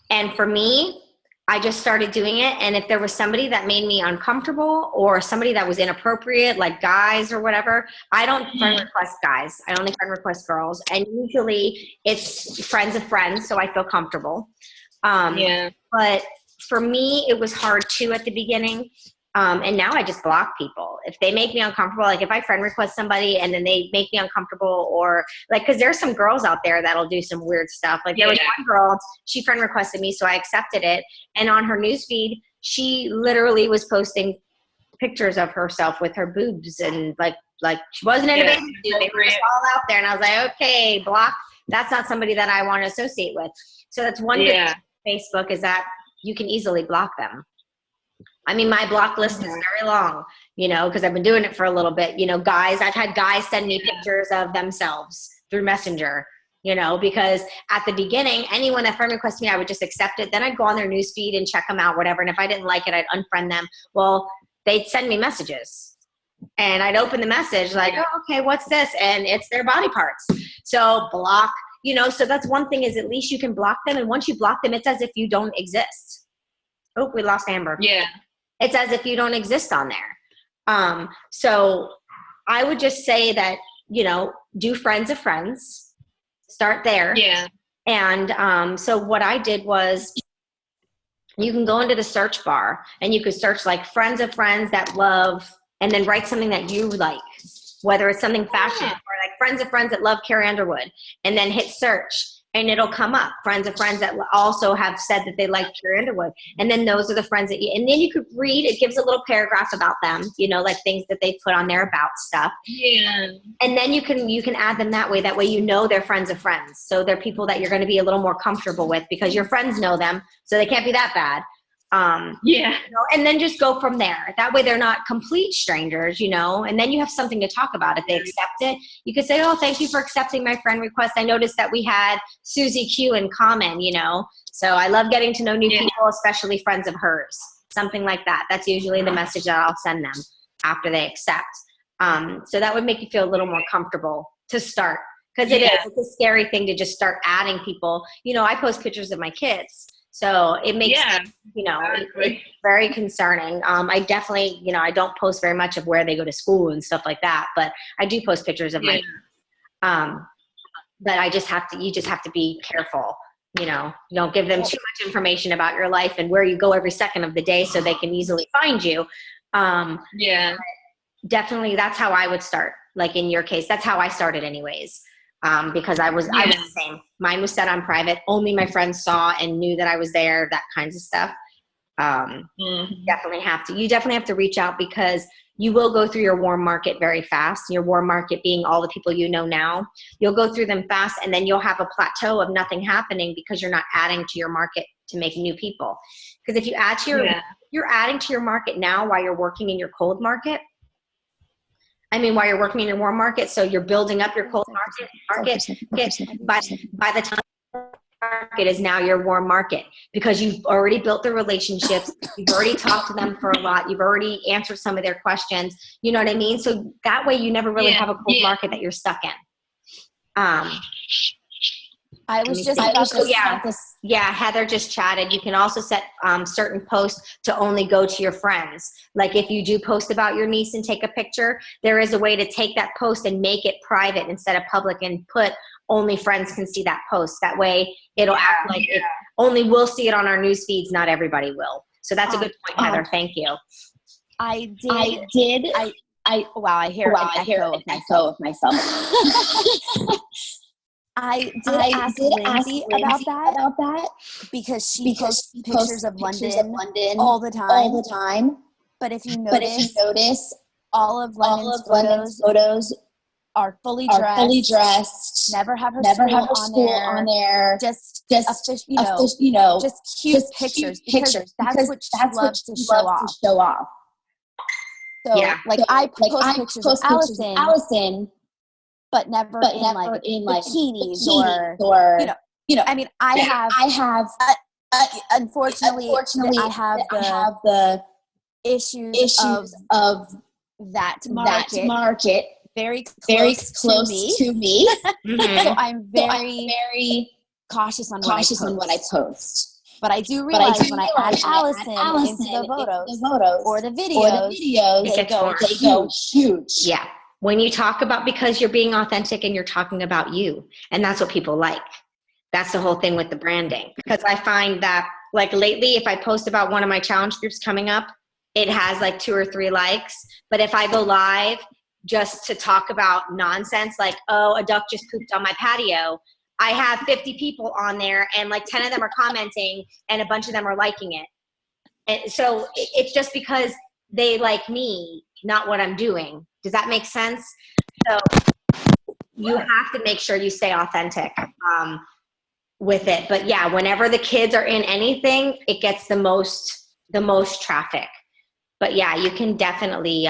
And for me, I just started doing it. And if there was somebody that made me uncomfortable or somebody that was inappropriate, like guys or whatever, I don't friend request guys. I only friend request girls. And usually it's friends of friends, so I feel comfortable. But for me, it was hard too at the beginning. And now I just block people. If they make me uncomfortable, like if I friend request somebody and then they make me uncomfortable or like, cause there's some girls out there that'll do some weird stuff. Like there was one girl, she friend requested me, so I accepted it. And on her newsfeed, she literally was posting pictures of herself with her boobs and like she wasn't in a bathing suit. They were just all out there. And I was like, okay, block. That's not somebody that I want to associate with. So that's one good thing with Facebook is that you can easily block them. I mean, my block list is very long, you know, because I've been doing it for a little bit. You know, guys, I've had guys send me pictures of themselves through Messenger, you know, because at the beginning, anyone that friend requested me, I would just accept it. Then I'd go on their newsfeed and check them out, whatever. And if I didn't like it, I'd unfriend them. Well, they'd send me messages. And I'd open the message like, oh, okay, what's this? And it's their body parts. So block, you know, so that's one thing is at least you can block them. And once you block them, it's as if you don't exist. Oh, we lost Amber. Yeah. It's as if you don't exist on there. So I would just say that, you know, do friends of friends, start there. Yeah. And so what I did was you can go into the search bar and you could search like friends of friends that love, and then write something that you like, whether it's something fashion or like friends of friends that love Carrie Underwood, and then hit search. And it'll come up, friends of friends that also have said that they like Carrie Underwood. And then those are the friends that and then you could read, it gives a little paragraph about them, you know, like things that they put on there about stuff. Yeah. And then you can add them that way. That way, you know, they're friends of friends. So they're people that you're going to be a little more comfortable with because your friends know them. So they can't be that bad. You know, and then just go from there. That way they're not complete strangers, you know, and then you have something to talk about. If they accept it, you could say, oh, thank you for accepting my friend request. I noticed that we had Susie Q in common, you know, so I love getting to know new people, especially friends of hers, something like that. That's usually the message that I'll send them after they accept. So that would make you feel a little more comfortable to start. Because it's a scary thing to just start adding people. You know, I post pictures of my kids. So it makes, you know, it's very concerning. I definitely, you know, I don't post very much of where they go to school and stuff like that, but I do post pictures of my, but you just have to be careful you don't give them too much information about your life and where you go every second of the day so they can easily find you. Definitely that's how I would start. Like in your case, that's how I started anyways. Because I was the same. Mine was set on private. Only my friends saw and knew that I was there, that kinds of stuff. You definitely have to reach out, because you will go through your warm market very fast. Your warm market being all the people you know now. You'll go through them fast, and then you'll have a plateau of nothing happening because you're not adding to your market to make new people. Because if you add to you're adding to your market now while you're working in your cold market. While you're working in your warm market, so you're building up your cold market. By the time market is now your warm market, because you've already built the relationships, you've already talked to them for a lot, you've already answered some of their questions, you know what I mean? So that way you never really have a cold market that you're stuck in. Heather just chatted. You can also set certain posts to only go to your friends. Like if you do post about your niece and take a picture, there is a way to take that post and make it private instead of public, and put only friends can see that post. That way it'll act like it only we'll see it on our news feeds, not everybody will. So that's a good point, Heather. Thank you. I hear an echo of myself. I did ask Lindsay about that because she posts pictures of London all the time. But if you notice, all of London's photos are fully dressed. Never have her school on there. Just cute pictures because that's what she loves to show off. So I post pictures of Allison, but never in bikinis or I have unfortunately I have the issues of that market very close to me. So I'm very cautious on what I post. But I do realize when I add Allison into the photos or the videos, they go huge. Yeah. When you talk about, because you're being authentic and you're talking about you, and that's what people like. That's the whole thing with the branding. Because I find that, like lately, if I post about one of my challenge groups coming up, it has like 2 or 3 likes. But if I go live just to talk about nonsense, like, oh, a duck just pooped on my patio, I have 50 people on there, and like 10 of them are commenting, and a bunch of them are liking it. And so it's just because they like me, not what I'm doing. Does that make sense? So you have to make sure you stay authentic with it. But yeah, whenever the kids are in anything, it gets the most traffic. But yeah, you can definitely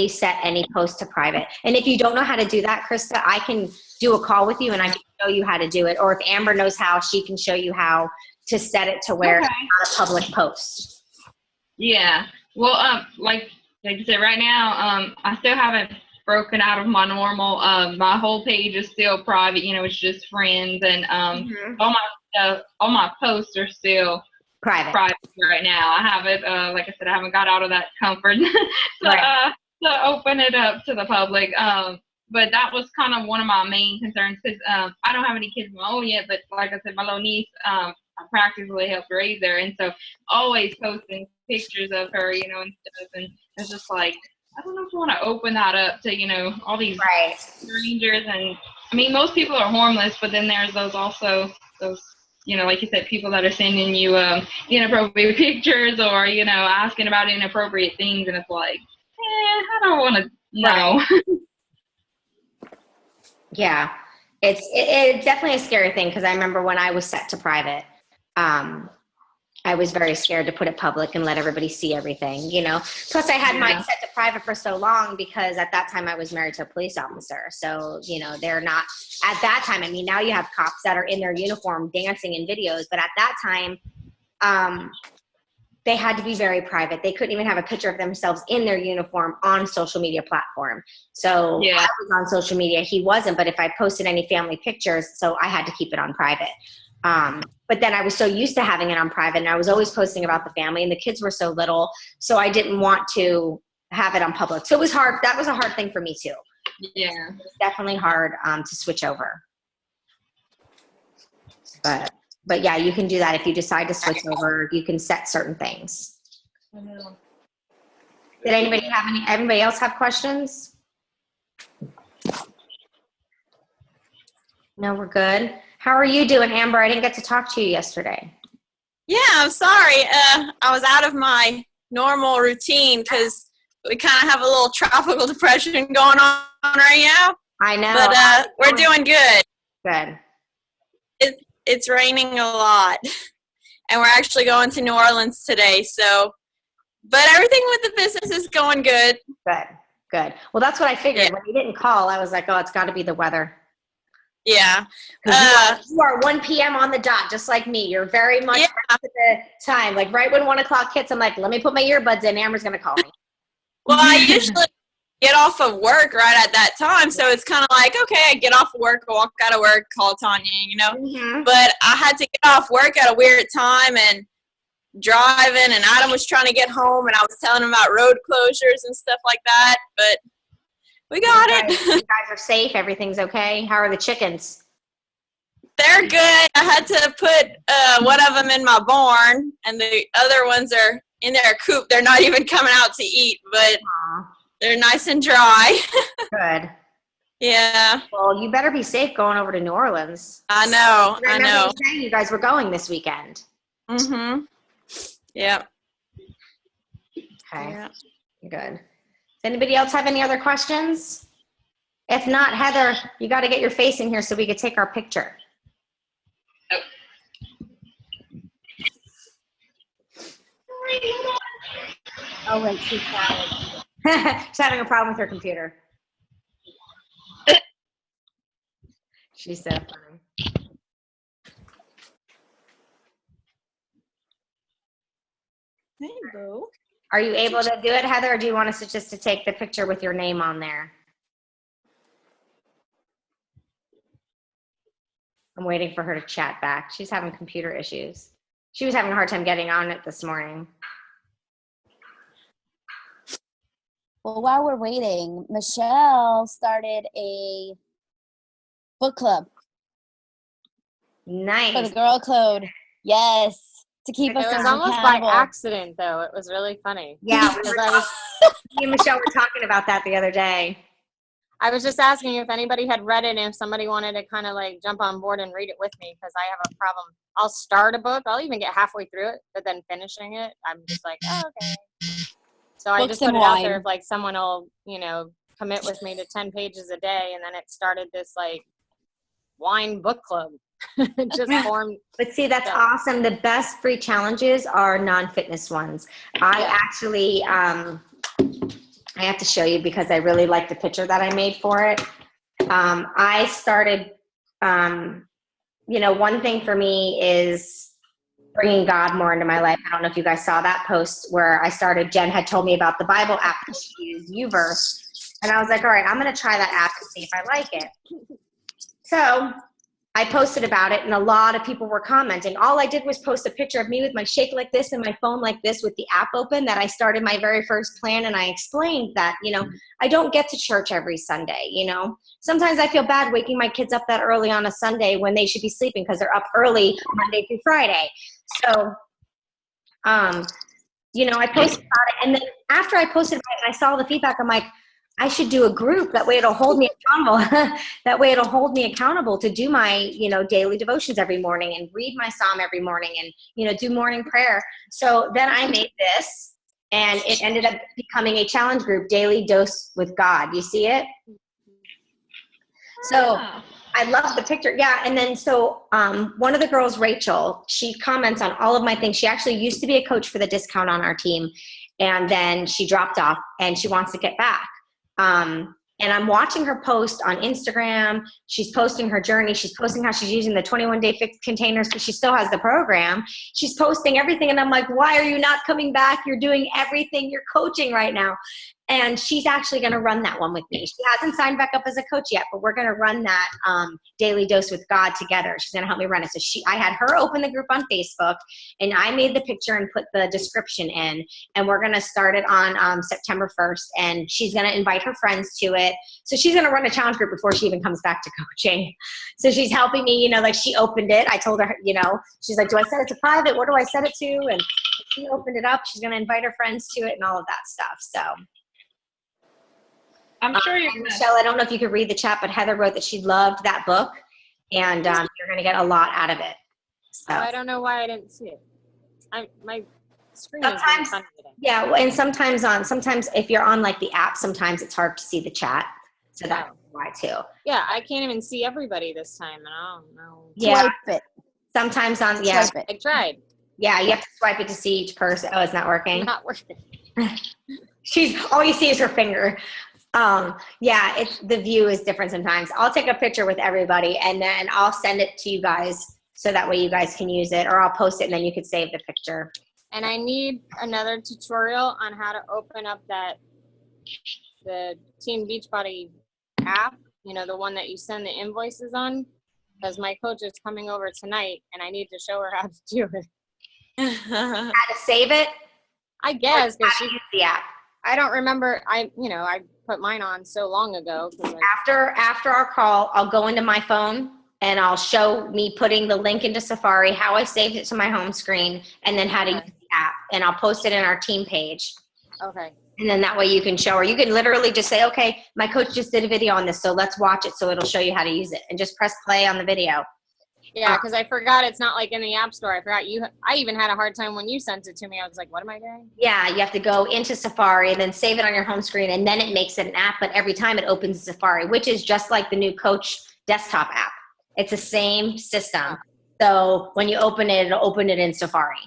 set any post to private. And if you don't know how to do that, Krista, I can do a call with you and I can show you how to do it. Or if Amber knows how, she can show you how to set it to where it's not a public post. Yeah. Well, like I said, right now, I still haven't broken out of my normal. My whole page is still private. It's just friends, and all my posts are still private right now. I haven't, like I said, I haven't got out of that comfort to open it up to the public. But that was kind of one of my main concerns, because I don't have any kids of my own yet. But like I said, my little niece, I practically helped raise her, and so always posting pictures of her, and stuff. And it's just like, I don't know if I want to open that up to, all these strangers. And I mean, most people are harmless, but then there's those, like you said, people that are sending you inappropriate pictures or, asking about inappropriate things. And it's like, I don't want to know. Yeah, it's definitely a scary thing, because I remember when I was set to private, I was very scared to put it public and let everybody see everything, Plus I had mine set to private for so long because at that time I was married to a police officer. So, they're not at that time. I mean, now you have cops that are in their uniform dancing in videos, but at that time, they had to be very private. They couldn't even have a picture of themselves in their uniform on social media platform. So I was on social media. He wasn't, but if I posted any family pictures, so I had to keep it on private. But then I was so used to having it on private, and I was always posting about the family, and the kids were so little, so I didn't want to have it on public. So it was hard. That was a hard thing for me too. Yeah. It was definitely hard to switch over. But yeah, you can do that if you decide to switch over. You can set certain things. I know. Did anybody else have questions? No, we're good. How are you doing, Amber? I didn't get to talk to you yesterday. Yeah, I'm sorry. I was out of my normal routine because we kind of have a little tropical depression going on right now. I know. But we're doing good. Good. It's raining a lot. And we're actually going to New Orleans today. But everything with the business is going good. Good. Well, that's what I figured. Yeah. When you didn't call, I was like, oh, it's got to be the weather. Yeah. You are 1 p.m. on the dot, just like me. You're very much at the time. Like right when 1 o'clock hits, I'm like, let me put my earbuds in. Amber's going to call me. Well, I usually get off of work right at that time. So it's kind of like, okay, I get off of work, walk out of work, call Tanya, Mm-hmm. But I had to get off work at a weird time and driving, and Adam was trying to get home, and I was telling him about road closures and stuff like that. But we got it. You guys are safe. Everything's okay. How are the chickens? They're good. I had to put one of them in my barn, and the other ones are in their coop. They're not even coming out to eat, but they're nice and dry. Good. Yeah. Well, you better be safe going over to New Orleans. I know. I know. You guys were going this weekend. Mm-hmm. Yep. Okay. Yeah. Good. Does anybody else have any other questions? If not, Heather, you got to get your face in here so we could take our picture. Oh, wait, she's having a problem with her computer. She's so funny. Hey, Boo. Are you able to do it, Heather, or do you want us to take the picture with your name on there? I'm waiting for her to chat back. She's having computer issues. She was having a hard time getting on it this morning. Well, while we're waiting, Michelle started a book club. Nice. For the Girl Code. Yes. To keep us accountable. It was almost by accident, though. It was really funny. Yeah. Me and Michelle were talking about that the other day. I was just asking if anybody had read it and if somebody wanted to kind of like jump on board and read it with me, because I have a problem. I'll start a book. I'll even get halfway through it, but then finishing it, I'm just like, oh, okay. So I just put it out there if like someone will, commit with me to 10 pages a day, and then it started this like wine book club. It just formed. But see, that's awesome. The best free challenges are non-fitness ones. I actually, I have to show you because I really like the picture that I made for it. I started, one thing for me is bringing God more into my life. I don't know if you guys saw that post where I started. Jen had told me about the Bible app that she used, YouVerse. And I was like, all right, I'm going to try that app to see if I like it. So I posted about it, and a lot of people were commenting. All I did was post a picture of me with my shake like this and my phone like this with the app open, that I started my very first plan, and I explained that, I don't get to church every Sunday, Sometimes I feel bad waking my kids up that early on a Sunday when they should be sleeping because they're up early Monday through Friday. So, I posted about it, and then after I posted about it and I saw the feedback, I'm like, I should do a group. That way it'll hold me accountable. That way it'll hold me accountable to do my, daily devotions every morning and read my psalm every morning and, do morning prayer. So then I made this, and it ended up becoming a challenge group, Daily Dose with God. You see it? So I love the picture. Yeah. And then, so one of the girls, Rachel, she comments on all of my things. She actually used to be a coach for the discount on our team. And then she dropped off, and she wants to get back. And I'm watching her post on Instagram. She's posting her journey. She's posting how she's using the 21-day fixed containers because she still has the program. She's posting everything. And I'm like, why are you not coming back? You're doing everything. You're coaching right now. And she's actually going to run that one with me. She hasn't signed back up as a coach yet, but we're going to run that Daily Dose with God together. She's going to help me run it. So I had her open the group on Facebook, and I made the picture and put the description in. And we're going to start it on September 1st. And she's going to invite her friends to it. So she's going to run a challenge group before she even comes back to coaching. So she's helping me, like she opened it. I told her, she's like, do I set it to private? What do I set it to? And she opened it up. She's going to invite her friends to it and all of that stuff. So I'm sure you're Michelle, I don't know if you could read the chat, but Heather wrote that she loved that book, and you're going to get a lot out of it. So I don't know why I didn't see it. My screen is really funny today. Yeah, and sometimes if you're on like the app, sometimes it's hard to see the chat. So that's why too. Yeah, I can't even see everybody this time, and I don't know. Yeah. Swipe it. Sometimes Swipe it. I tried. Yeah, you have to swipe it to see each person. Oh, it's not working. Not working. All you see is her finger. Yeah, the view is different sometimes. I'll take a picture with everybody and then I'll send it to you guys so that way you guys can use it, or I'll post it and then you can save the picture. And I need another tutorial on how to open up the Team Beachbody app, the one that you send the invoices on, because my coach is coming over tonight and I need to show her how to do it. How to save it? I guess, because she used the app. I don't remember. I put mine on so long ago. After our call, I'll go into my phone and I'll show me putting the link into Safari, how I saved it to my home screen, and then how to use the app. And I'll post it in our team page. Okay. And then that way you can show her. You can literally just say, okay, my coach just did a video on this, so let's watch it so it'll show you how to use it. And just press play on the video. Yeah, because I forgot it's not like in the App Store. I forgot I even had a hard time when you sent it to me. I was like, what am I doing? Yeah, you have to go into Safari and then save it on your home screen, and then it makes it an app, but every time it opens Safari, which is just like the new Coach desktop app. It's the same system. So when you open it, it'll open it in Safari.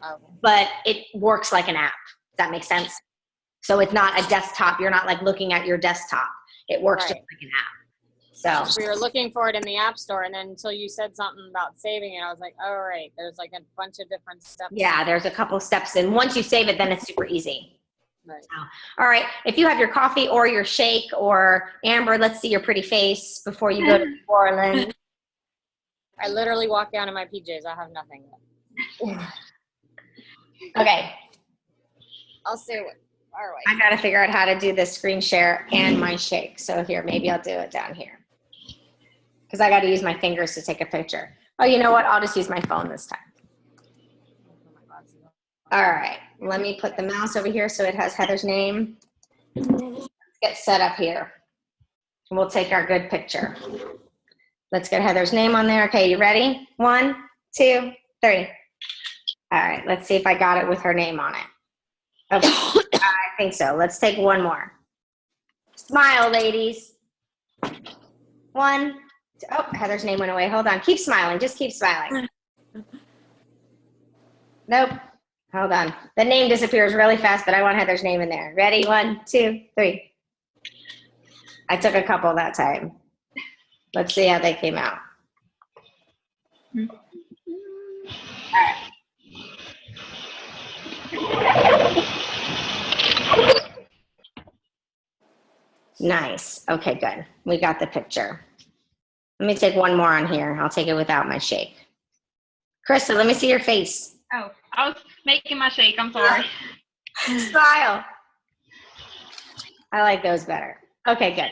Okay. But it works like an app. Does that make sense? So it's not a desktop. You're not like looking at your desktop. It works just like an app. So we were looking for it in the App Store, and then until you said something about saving it, I was like, oh, right, there's like a bunch of different steps. Yeah, there's a couple steps, and once you save it, then it's super easy. Right. So, all right, if you have your coffee or your shake, or Amber, let's see your pretty face before you go to New Orleans. I literally walked down in my PJs. I have nothing yet. Okay. I'll say what. All right. I got to figure out how to do this screen share and my shake. So here, maybe I'll do it down here. Because I got to use my fingers to take a picture. Oh, you know what? I'll just use my phone this time. All right. Let me put the mouse over here so it has Heather's name. Let's get set up here. And we'll take our good picture. Let's get Heather's name on there. Okay, you ready? 1, 2, 3. All right. Let's see if I got it with her name on it. Okay. I think so. Let's take one more. Smile, ladies. 1. Oh, Heather's name went away. Hold on. Keep smiling. Just keep smiling. Nope. Hold on. The name disappears really fast, but I want Heather's name in there. Ready? 1, 2, 3. I took a couple that time. Let's see how they came out. All right. Nice. Okay, good. We got the picture. Let me take one more on here. I'll take it without my shake. Krista, let me see your face. Oh, I was making my shake. I'm sorry. Smile. I like those better. Okay, good.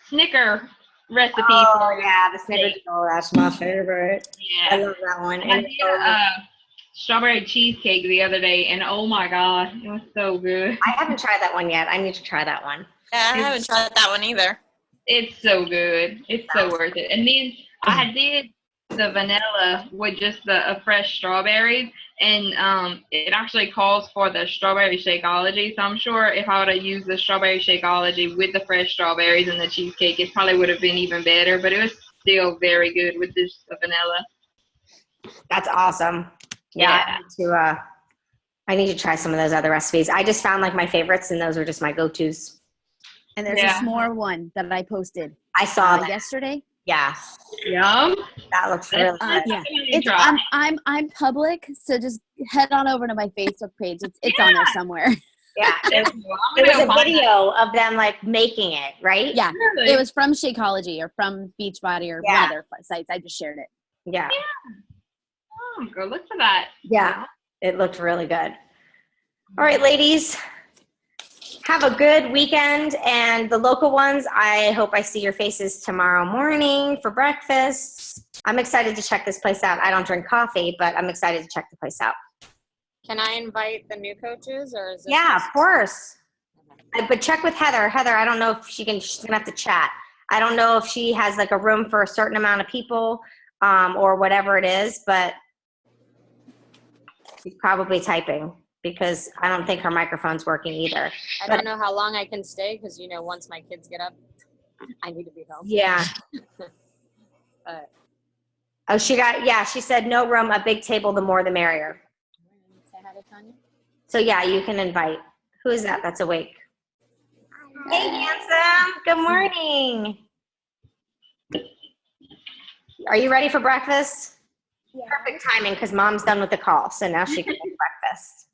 Snicker recipe. Oh, yeah, the Snickers. Oh, that's my favorite. Yeah. I love that one. I did strawberry cheesecake the other day, and oh my God, it was so good. I haven't tried that one yet. I need to try that one. Yeah, I haven't tried that one either. It's so good. It's so worth it. And then I did the vanilla with just the fresh strawberries, and it actually calls for the strawberry Shakeology. So I'm sure if I would have used the strawberry Shakeology with the fresh strawberries and the cheesecake, it probably would have been even better. But it was still very good with just the vanilla. That's awesome. Yeah. I need to try some of those other recipes. I just found like my favorites, and those are just my go-tos. And there's a s'more one that I posted. I saw that yesterday. Yeah. Yum. That looks really good. Yeah. It's, I'm public, so just head on over to my Facebook page. It's on there somewhere. Yeah, it was a video of them like making it, right? Yeah, Really? it was from Shakeology or from Beachbody or one of their sites. I just shared it. Yeah. Oh, go look for that. Yeah, it looked really good. All right, ladies, have a good weekend. And the local ones, I hope I see your faces tomorrow morning for breakfast. I'm excited to check this place out. I don't drink coffee, but I'm excited to check the place out. Can I invite the new coaches, or is this Yeah, just- of course. But check with Heather. Heather, I don't know if she's gonna have to chat. I don't know if she has like a room for a certain amount of people or whatever it is, but she's probably typing because I don't think her microphone's working either. I don't know how long I can stay because, once my kids get up, I need to be home. Yeah. But Oh, she said no room, a big table, the more the merrier. say hi to Tanya. So yeah, you can invite. Who is that that's awake? Hey, handsome. Good morning. Are you ready for breakfast? Yeah. Perfect timing because mom's done with the call. So now she can make breakfast.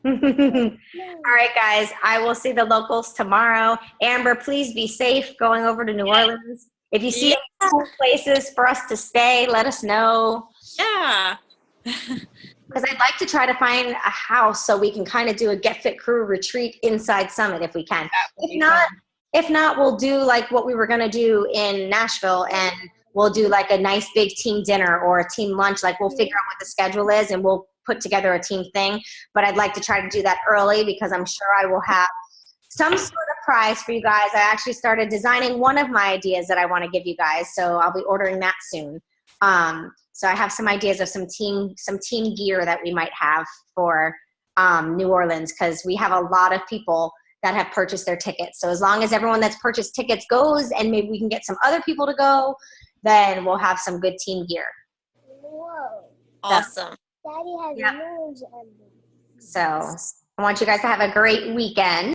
All right, guys. I will see the locals tomorrow. Amber, please be safe going over to New Orleans. If you see any cool places for us to stay, let us know. Yeah. Because I'd like to try to find a house so we can kind of do a GetFitCrew retreat inside Summit if we can. If not, we'll do like what we were going to do in Nashville, and we'll do like a nice big team dinner or a team lunch. Like we'll figure out what the schedule is and we'll put together a team thing. But I'd like to try to do that early because I'm sure I will have some sort of prize for you guys. I actually started designing one of my ideas that I want to give you guys, so I'll be ordering that soon. So I have some ideas of some team gear that we might have for New Orleans because we have a lot of people that have purchased their tickets. So as long as everyone that's purchased tickets goes and maybe we can get some other people to go, then we'll have some good team gear. Whoa. Awesome. Daddy has nose on them. So I want you guys to have a great weekend.